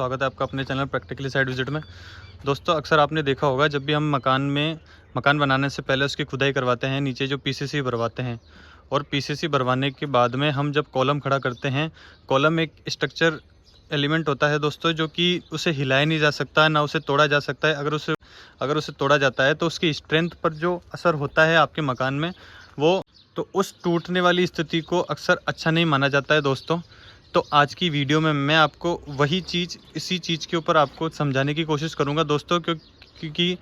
स्वागत है आपका अपने चैनल प्रैक्टिकली साइड विजिट में। दोस्तों, अक्सर आपने देखा होगा जब भी हम मकान बनाने से पहले उसकी खुदाई करवाते हैं, नीचे जो पीसीसी भरवाते हैं और पीसीसी भरवाने के बाद में हम जब कॉलम खड़ा करते हैं, कॉलम एक स्ट्रक्चर एलिमेंट होता है दोस्तों, जो कि उसे हिलाया नहीं जा सकता, ना उसे तोड़ा जा सकता है। अगर उसे तोड़ा जाता है तो उसकी स्ट्रेंथ पर जो असर होता है आपके मकान में, वो तो उस टूटने वाली स्थिति को अक्सर अच्छा नहीं माना जाता है दोस्तों। तो आज की वीडियो में मैं आपको इसी चीज़ के ऊपर आपको समझाने की कोशिश करूंगा दोस्तों, क्योंकि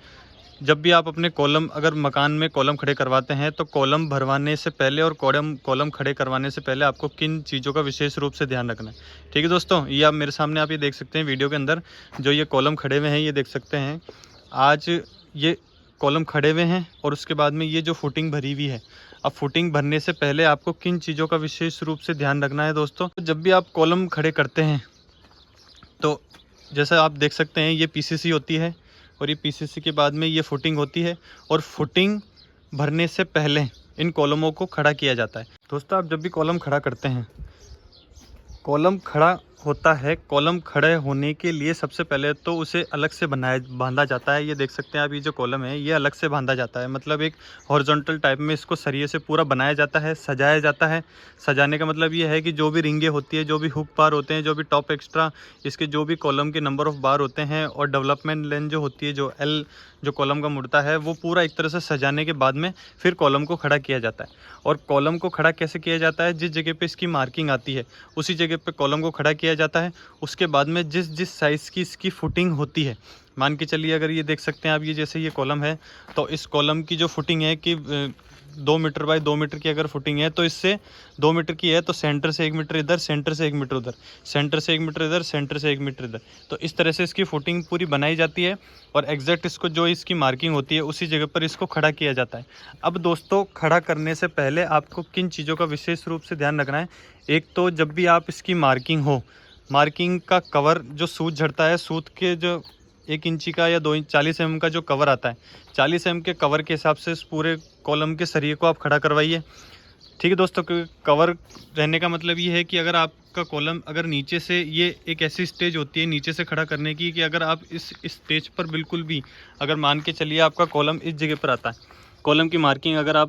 जब भी आप अपने अगर मकान में कॉलम खड़े करवाते हैं तो कॉलम भरवाने से पहले और कॉलम खड़े करवाने से पहले आपको किन चीज़ों का विशेष रूप से ध्यान रखना है। ठीक है दोस्तों, ये आप मेरे सामने आप ये देख सकते हैं वीडियो के अंदर जो ये कॉलम खड़े हुए हैं, ये देख सकते हैं। आज ये कॉलम खड़े हुए हैं और उसके बाद में ये जो फुटिंग भरी हुई है, अब फुटिंग भरने से पहले आपको किन चीज़ों का विशेष रूप से ध्यान रखना है दोस्तों। जब भी आप कॉलम खड़े करते हैं तो जैसा आप देख सकते हैं, ये पीसीसी होती है और ये पीसीसी के बाद में ये फुटिंग होती है और फुटिंग भरने से पहले इन कॉलमों को खड़ा किया जाता है। दोस्तों, आप जब भी कॉलम खड़ा करते हैं, कॉलम खड़ा होता है, कॉलम खड़े होने के लिए सबसे पहले तो उसे अलग से बांधा जाता है। ये देख सकते हैं आप, ये जो कॉलम है ये अलग से बांधा जाता है, मतलब एक हॉरिजॉन्टल टाइप में इसको सरिये से पूरा बनाया जाता है, सजाया जाता है। सजाने का मतलब ये है कि जो भी रिंगे होती है, जो भी हुक बार होते हैं, जो भी टॉप एक्स्ट्रा इसके जो भी कॉलम के नंबर ऑफ बार होते हैं और डेवलपमेंट लेंथ जो होती है, जो एल जो कॉलम का मुड़ता है, वो पूरा एक तरह से सजाने के बाद में फिर कॉलम को खड़ा किया जाता है। और कॉलम को खड़ा कैसे किया जाता है, जिस जगह पे इसकी मार्किंग आती है उसी जगह पे कॉलम को खड़ा किया जाता है। उसके बाद में जिस साइज़ की इसकी फुटिंग होती है, मान के चलिए अगर ये देख सकते हैं आप, ये जैसे ये कॉलम है तो इस कॉलम की जो फुटिंग है कि 2 मीटर बाय 2 मीटर की अगर फुटिंग है तो इससे 2 मीटर की है, तो सेंटर से 1 मीटर इधर, सेंटर से 1 मीटर उधर, सेंटर से 1 मीटर इधर, सेंटर से 1 मीटर इधर, तो इस तरह से इसकी फुटिंग पूरी बनाई जाती है और एग्जैक्ट इसको जो इसकी मार्किंग होती है उसी जगह पर इसको खड़ा किया जाता है। अब दोस्तों, खड़ा करने से पहले आपको किन चीज़ों का विशेष रूप से ध्यान रखना है। एक तो जब भी आप इसकी मार्किंग का कवर जो सूत झड़ता है, सूत के जो 1 इंची का या 2 इंच 40 mm का जो कवर आता है, 40 mm के कवर के हिसाब से इस पूरे कॉलम के सरिये को आप खड़ा करवाइए। ठीक है दोस्तों, क्योंकि कवर रहने का मतलब ये है कि अगर आपका कॉलम अगर नीचे से, ये एक ऐसी स्टेज होती है नीचे से खड़ा करने की कि अगर आप इस स्टेज पर बिल्कुल भी, अगर मान के चलिए आपका कॉलम इस जगह पर आता है, कॉलम की मार्किंग अगर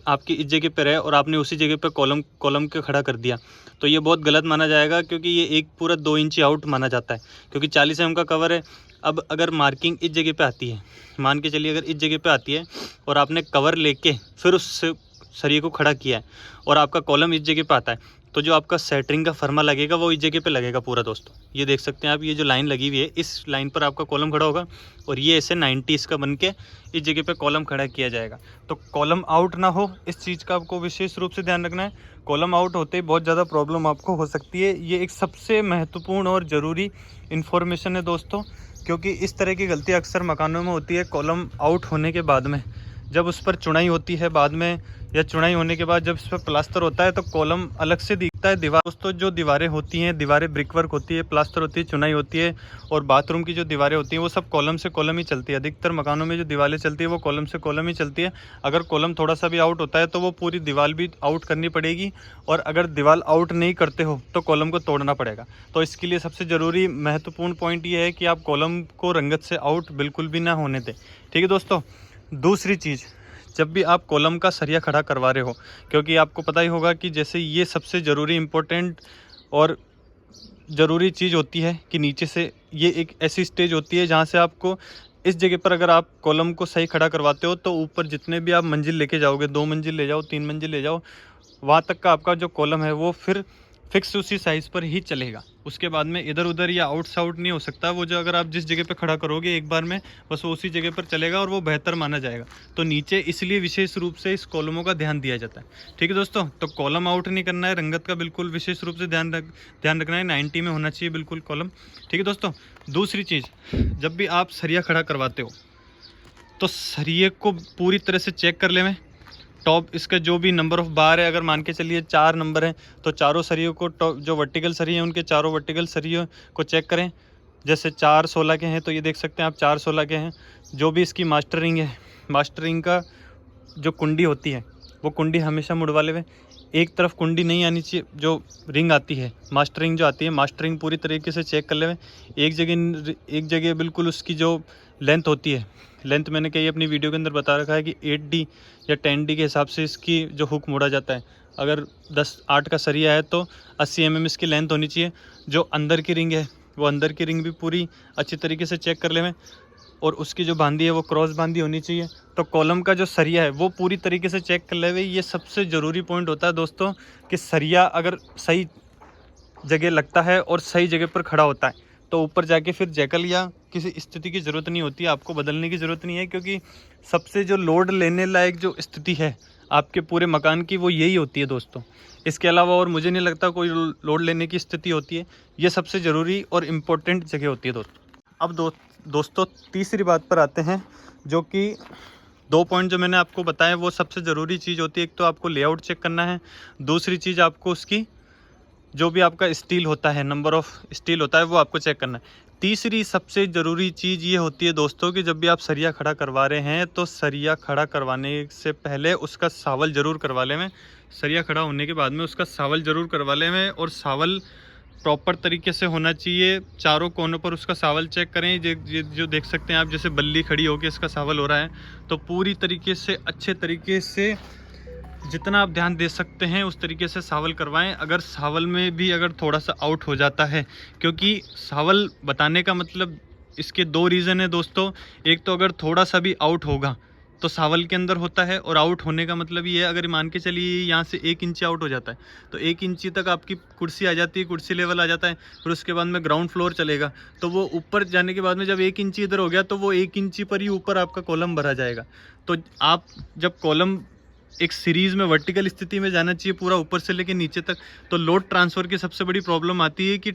आपकी इस जगह पर है और आपने उसी जगह पर कॉलम के खड़ा कर दिया तो ये बहुत गलत माना जाएगा, क्योंकि ये एक पूरा 2 इंची आउट माना जाता है, क्योंकि 40 mm का कवर है। अब अगर मार्किंग इस जगह पे आती है, मान के चलिए अगर इस जगह पे आती है और आपने कवर लेके फिर उस सरिये को खड़ा किया है और आपका कॉलम इस जगह पे आता है, तो जो आपका सेंटरिंग का फर्मा लगेगा वो इस जगह पे लगेगा पूरा। दोस्तों, ये देख सकते हैं आप, ये जो लाइन लगी हुई है, इस लाइन पर आपका कॉलम खड़ा होगा और ये ऐसे 90 इसका बन के इस जगह पे कॉलम खड़ा किया जाएगा। तो कॉलम आउट ना हो, इस चीज़ का आपको विशेष रूप से ध्यान रखना है। कॉलम आउट होते ही बहुत ज़्यादा प्रॉब्लम आपको हो सकती है। ये एक सबसे महत्वपूर्ण और ज़रूरी इन्फॉर्मेशन है दोस्तों, क्योंकि इस तरह की गलती अक्सर मकानों में होती है। कॉलम आउट होने के बाद में जब उस पर चुनाई होती है बाद में, या चुनाई होने के बाद जब इस पर प्लास्टर होता है तो कॉलम अलग से दिखता है। दीवार दोस्तों, जो दीवारें होती हैं, दीवारें ब्रिक वर्क होती है, प्लास्टर होती है, चुनाई होती है और बाथरूम की जो दीवारें होती हैं वो सब कॉलम से कॉलम ही चलती है। अधिकतर मकानों में जो दीवारें चलती है वो कॉलम से कॉलम ही चलती है। अगर कॉलम थोड़ा सा भी आउट होता है तो वो पूरी दीवार भी आउट करनी पड़ेगी, और अगर दीवार आउट नहीं करते हो तो कॉलम को तोड़ना पड़ेगा। तो इसके लिए सबसे ज़रूरी महत्वपूर्ण पॉइंट ये है कि आप कॉलम को रंगत से आउट बिल्कुल भी ना होने दें। ठीक है दोस्तों, दूसरी चीज़, जब भी आप कॉलम का सरिया खड़ा करवा रहे हो, क्योंकि आपको पता ही होगा कि जैसे ये सबसे ज़रूरी इम्पोर्टेंट और ज़रूरी चीज़ होती है कि नीचे से ये एक ऐसी स्टेज होती है जहाँ से आपको इस जगह पर अगर आप कॉलम को सही खड़ा करवाते हो तो ऊपर जितने भी आप मंजिल लेके जाओगे, 2 मंजिल ले जाओ, 3 मंजिल ले जाओ, वहाँ तक का आपका जो कॉलम है वो फिर फिक्स उसी साइज़ पर ही चलेगा। उसके बाद में इधर उधर या आउट साउट नहीं हो सकता। वो जो अगर आप जिस जगह पे खड़ा करोगे एक बार में, बस वो उसी जगह पर चलेगा और वो बेहतर माना जाएगा। तो नीचे इसलिए विशेष रूप से इस कॉलमों का ध्यान दिया जाता है। ठीक है दोस्तों, तो कॉलम आउट नहीं करना है, रंगत का बिल्कुल विशेष रूप से ध्यान रखना है। 90 में होना चाहिए बिल्कुल कॉलम। ठीक है दोस्तों, दूसरी चीज़, जब भी आप सरिया खड़ा करवाते हो तो सरिये को पूरी तरह से चेक कर लें। टॉप इसका जो भी नंबर ऑफ बार है, अगर मान के चलिए 4 नंबर हैं तो चारों सरियों को, टॉप जो वर्टिकल सरिये हैं उनके चारों वर्टिकल सरियों को चेक करें। जैसे 4-16 के हैं तो ये देख सकते हैं आप 4-16 के हैं। जो भी इसकी मास्टरिंग है, मास्टरिंग का जो कुंडी होती है वो कुंडी हमेशा मुड़वा लें। एक तरफ कुंडी नहीं आनी चाहिए, जो रिंग आती है मास्टरिंग जो आती है, मास्टरिंग पूरी तरीके से चेक कर ले। एक जगह बिल्कुल उसकी जो लेंथ होती है, लेंथ मैंने कहीं अपनी वीडियो के अंदर बता रखा है कि 8D या 10D के हिसाब से इसकी जो हुक मोड़ा जाता है। अगर 10-8 का सरिया है तो 80 mm इसकी लेंथ होनी चाहिए। जो अंदर की रिंग है वो अंदर की रिंग भी पूरी अच्छी तरीके से चेक कर लें, और उसकी जो बांधी है वो क्रॉस बांधी होनी चाहिए। तो कॉलम का जो सरिया है वो पूरी तरीके से चेक कर ले। ये सबसे ज़रूरी पॉइंट होता है दोस्तों कि सरिया अगर सही जगह लगता है और सही जगह पर खड़ा होता है तो ऊपर जाके फिर जैकल या किसी स्थिति की ज़रूरत नहीं होती, आपको बदलने की ज़रूरत नहीं है, क्योंकि सबसे जो लोड लेने लायक जो स्थिति है आपके पूरे मकान की वो यही होती है दोस्तों। इसके अलावा और मुझे नहीं लगता कोई लोड लेने की स्थिति होती है। ये सबसे ज़रूरी और इम्पोर्टेंट जगह होती है दोस्तों। अब दोस्तों तीसरी बात पर आते हैं, जो कि 2 पॉइंट जो मैंने आपको बताया वो सबसे ज़रूरी चीज़ होती है। एक तो आपको लेआउट चेक करना है, दूसरी चीज़ आपको उसकी जो भी आपका स्टील होता है, नंबर ऑफ़ स्टील होता है वो आपको चेक करना है। तीसरी सबसे ज़रूरी चीज़ ये होती है दोस्तों कि जब भी आप सरिया खड़ा करवा रहे हैं तो सरिया खड़ा करवाने से पहले उसका सावल ज़रूर करवा लें। सरिया खड़ा होने के बाद में उसका सावल ज़रूर करवा लें, और सावल प्रॉपर तरीके से होना चाहिए। चारों कोनों पर उसका सावल चेक करें। जो देख सकते हैं आप, जैसे बल्ली खड़ी होकर इसका सावल हो रहा है, तो पूरी तरीके से अच्छे तरीके से जितना आप ध्यान दे सकते हैं उस तरीके से सावल करवाएं। अगर सावल में भी अगर थोड़ा सा आउट हो जाता है, क्योंकि सावल बताने का मतलब इसके 2 रीज़न है दोस्तों। एक तो अगर थोड़ा सा भी आउट होगा तो सावल के अंदर होता है, और आउट होने का मतलब ये है, अगर मान के चलिए यहाँ से 1 इंची आउट हो जाता है तो 1 इंची तक आपकी कुर्सी आ जाती है, कुर्सी लेवल आ जाता है। फिर उसके बाद में ग्राउंड फ्लोर चलेगा, तो वो ऊपर जाने के बाद में जब 1 इंची इधर हो गया तो वो 1 इंची पर ही ऊपर आपका कॉलम भरा जाएगा। तो आप जब कॉलम एक सीरीज़ में वर्टिकल स्थिति में जाना चाहिए पूरा ऊपर से लेके नीचे तक, तो लोड ट्रांसफ़र की सबसे बड़ी प्रॉब्लम आती है कि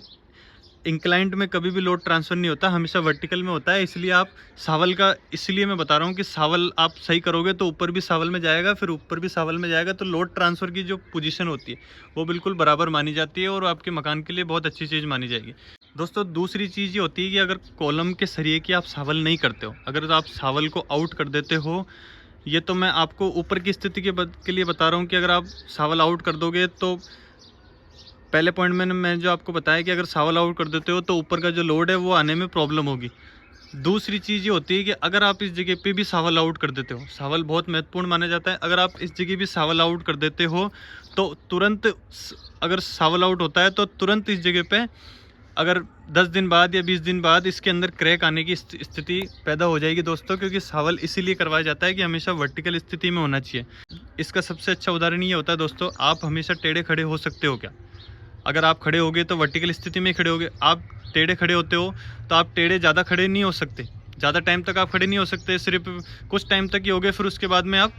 इंक्लाइंट में कभी भी लोड ट्रांसफ़र नहीं होता, हमेशा वर्टिकल में होता है। इसलिए आप सावल का, इसलिए मैं बता रहा हूँ कि सावल आप सही करोगे तो ऊपर भी सावल में जाएगा, फिर ऊपर भी सावल में जाएगा, तो लोड ट्रांसफ़र की जो पोजीशन होती है वो बिल्कुल बराबर मानी जाती है और आपके मकान के लिए बहुत अच्छी चीज़ मानी जाएगी। दोस्तों दूसरी चीज़ ये होती है कि अगर कॉलम के सरिये की आप सावल नहीं करते हो, अगर आप सावल को आउट कर देते हो, ये तो मैं आपको ऊपर की स्थिति के लिए बता रहा हूँ कि अगर आप सावल आउट कर दोगे तो पहले पॉइंट में मैंने जो आपको बताया कि अगर सावल आउट कर देते हो तो ऊपर का जो लोड है वो आने में प्रॉब्लम होगी। दूसरी चीज़ ये होती है कि अगर आप इस जगह पे भी सावल आउट कर देते हो, सावल बहुत महत्वपूर्ण माना जाता है, अगर आप इस जगह भी सावल आउट कर देते हो तो तुरंत, अगर सावल आउट होता है तो तुरंत इस जगह पे अगर 10 दिन बाद या 20 दिन बाद इसके अंदर क्रैक आने की स्थिति पैदा हो जाएगी दोस्तों, क्योंकि सावल इसीलिए करवाया जाता है कि हमेशा वर्टिकल स्थिति में होना चाहिए। इसका सबसे अच्छा उदाहरण ये होता है दोस्तों, आप हमेशा टेढ़े खड़े हो सकते हो क्या? अगर आप खड़े होगे तो वर्टिकल स्थिति में खड़े होगे। आप टेढ़े खड़े होते हो तो आप टेढ़े ज़्यादा खड़े नहीं हो सकते, ज़्यादा टाइम तक आप खड़े नहीं हो सकते, सिर्फ कुछ टाइम तक ही होगे, फिर उसके बाद में आप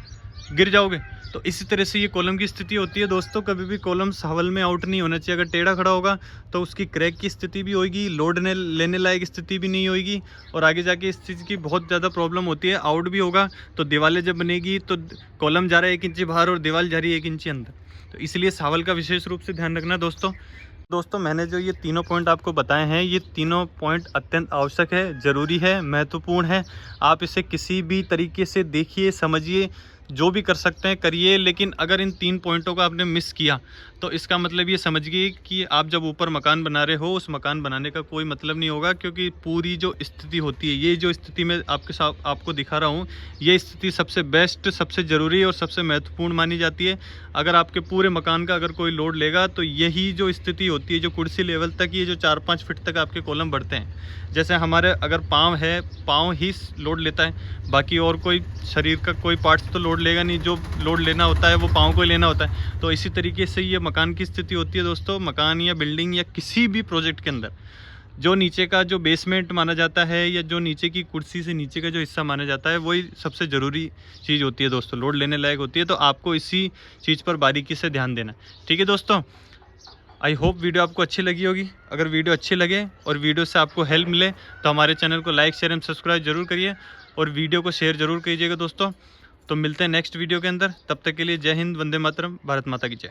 गिर जाओगे। तो इसी तरह से ये कॉलम की स्थिति होती है दोस्तों, कभी भी कॉलम सावल में आउट नहीं होना चाहिए। अगर टेढ़ा खड़ा होगा तो उसकी क्रैक की स्थिति भी होगी, लोड लेने लायक स्थिति भी नहीं होगी, और आगे जाके इस चीज़ की बहुत ज़्यादा प्रॉब्लम होती है। आउट भी होगा तो दीवारें जब बनेगी तो कॉलम जा रहा है 1 इंची बाहर और दीवार जा रही है 1 इंची अंदर, तो इसलिए सावल का विशेष रूप से ध्यान रखना दोस्तों। मैंने जो ये तीनों पॉइंट आपको बताए हैं, ये तीनों पॉइंट अत्यंत आवश्यक है, ज़रूरी है, महत्वपूर्ण है। आप इसे किसी भी तरीके से देखिए, समझिए, जो भी कर सकते हैं करिए, लेकिन अगर इन 3 पॉइंटों को आपने मिस किया तो इसका मतलब ये समझिए कि आप जब ऊपर मकान बना रहे हो, उस मकान बनाने का कोई मतलब नहीं होगा, क्योंकि पूरी जो स्थिति होती है, ये जो स्थिति मैं आपके साथ आपको दिखा रहा हूँ, ये स्थिति सबसे बेस्ट, सबसे ज़रूरी और सबसे महत्वपूर्ण मानी जाती है। अगर आपके पूरे मकान का अगर कोई लोड लेगा तो यही जो स्थिति होती है, जो कुर्सी लेवल तक, ये जो 4-5 फीट तक आपके कॉलम बढ़ते हैं। जैसे हमारे अगर पाँव है, पाँव ही लोड लेता है, बाकी और कोई शरीर का कोई पार्ट्स तो लोड लेगा नहीं, जो लोड लेना होता है वो पाँव को ही लेना होता है। तो इसी तरीके से ये मकान की स्थिति होती है दोस्तों। मकान या बिल्डिंग या किसी भी प्रोजेक्ट के अंदर जो नीचे का जो बेसमेंट माना जाता है, या जो नीचे की कुर्सी से नीचे का जो हिस्सा माना जाता है, वही सबसे ज़रूरी चीज़ होती है दोस्तों, लोड लेने लायक होती है। तो आपको इसी चीज़ पर बारीकी से ध्यान देना, ठीक है दोस्तों। आई होप वीडियो आपको अच्छी लगी होगी। अगर वीडियो अच्छी लगे और वीडियो से आपको हेल्प मिले तो हमारे चैनल को लाइक, शेयर एंड सब्सक्राइब जरूर करिए, और वीडियो को शेयर जरूर कीजिएगा दोस्तों। तो मिलते हैं नेक्स्ट वीडियो के अंदर, तब तक के लिए जय हिंद, वंदे मातरम, भारत माता की जय।